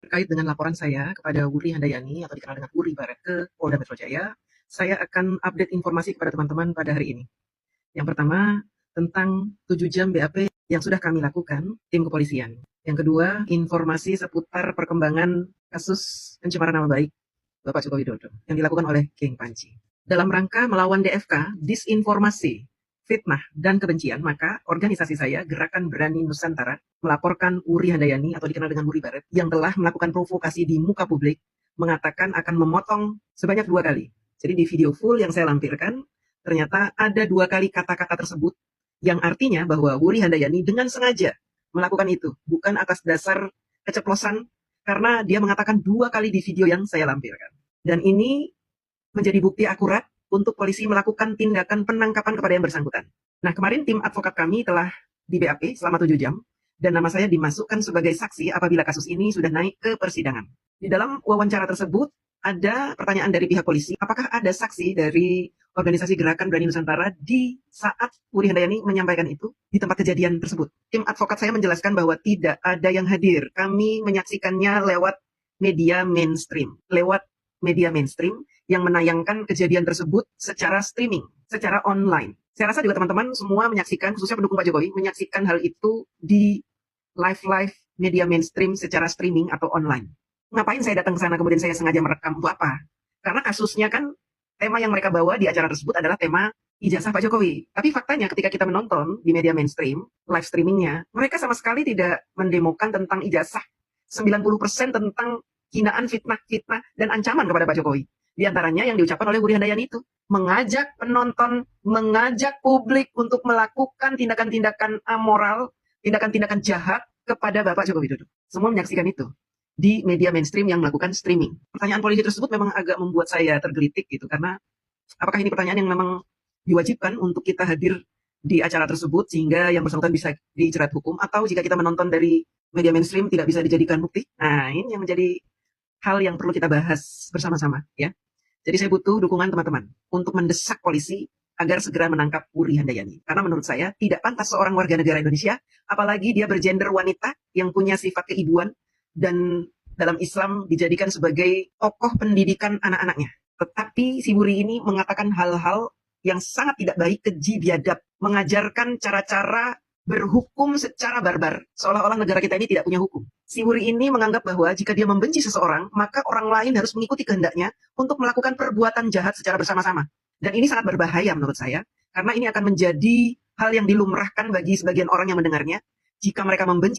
Terkait dengan laporan saya kepada Wuri Handayani atau dikenal dengan Wuri Barat ke Polda Metro Jaya, saya akan update informasi kepada teman-teman pada hari ini. Yang pertama, tentang 7 jam BAP yang sudah kami lakukan tim kepolisian. Yang kedua, informasi seputar perkembangan kasus pencemaran nama baik Bapak Joko Widodo yang dilakukan oleh Geng Panji. Dalam rangka melawan DFK, disinformasi, fitnah, dan kebencian, maka organisasi saya, Gerakan Berani Nusantara, melaporkan Wuri Handayani atau dikenal dengan Wuri Barat yang telah melakukan provokasi di muka publik, mengatakan akan memotong sebanyak 2 kali. Jadi di video full yang saya lampirkan, ternyata ada 2 kali kata-kata tersebut yang artinya bahwa Wuri Handayani dengan sengaja melakukan itu, bukan atas dasar keceplosan, karena dia mengatakan 2 kali di video yang saya lampirkan. Dan ini menjadi bukti akurat untuk polisi melakukan tindakan penangkapan kepada yang bersangkutan. Nah, kemarin tim advokat kami telah di BAP selama 7 jam, dan nama saya dimasukkan sebagai saksi apabila kasus ini sudah naik ke persidangan. Di dalam wawancara tersebut, ada pertanyaan dari pihak polisi, apakah ada saksi dari organisasi Gerakan Berani Nusantara di saat Wuri Handayani menyampaikan itu di tempat kejadian tersebut. Tim advokat saya menjelaskan bahwa tidak ada yang hadir. Kami menyaksikannya lewat media mainstream. Yang menayangkan kejadian tersebut secara streaming, secara online. Saya rasa juga teman-teman semua menyaksikan, khususnya pendukung Pak Jokowi, menyaksikan hal itu di live media mainstream secara streaming atau online. Ngapain saya datang ke sana kemudian saya sengaja merekam untuk apa? Karena kasusnya kan tema yang mereka bawa di acara tersebut adalah tema ijazah Pak Jokowi. Tapi faktanya ketika kita menonton di media mainstream, live streamingnya, mereka sama sekali tidak mendemokan tentang ijazah. 90% tentang hinaan, fitnah, dan ancaman kepada Pak Jokowi. Di antaranya yang diucapkan oleh Wuri Handayani itu, mengajak penonton, mengajak publik untuk melakukan tindakan-tindakan amoral, tindakan-tindakan jahat kepada Bapak Joko Widodo. Semua menyaksikan itu di media mainstream yang melakukan streaming. Pertanyaan polisi tersebut memang agak membuat saya tergelitik gitu, karena apakah ini pertanyaan yang memang diwajibkan untuk kita hadir di acara tersebut sehingga yang bersangkutan bisa dijerat hukum, atau jika kita menonton dari media mainstream tidak bisa dijadikan bukti? Nah, ini yang menjadi hal yang perlu kita bahas bersama-sama ya. Jadi saya butuh dukungan teman-teman untuk mendesak polisi agar segera menangkap Wuri Handayani. Karena menurut saya tidak pantas seorang warga negara Indonesia, apalagi dia bergender wanita yang punya sifat keibuan dan dalam Islam dijadikan sebagai tokoh pendidikan anak-anaknya. Tetapi si Wuri ini mengatakan hal-hal yang sangat tidak baik, keji, biadab, mengajarkan cara-cara berhukum secara barbar, seolah-olah negara kita ini tidak punya hukum. Si Wuri ini menganggap bahwa jika dia membenci seseorang, maka orang lain harus mengikuti kehendaknya untuk melakukan perbuatan jahat secara bersama-sama. Dan ini sangat berbahaya menurut saya, karena ini akan menjadi hal yang dilumrahkan bagi sebagian orang yang mendengarnya. Jika mereka membenci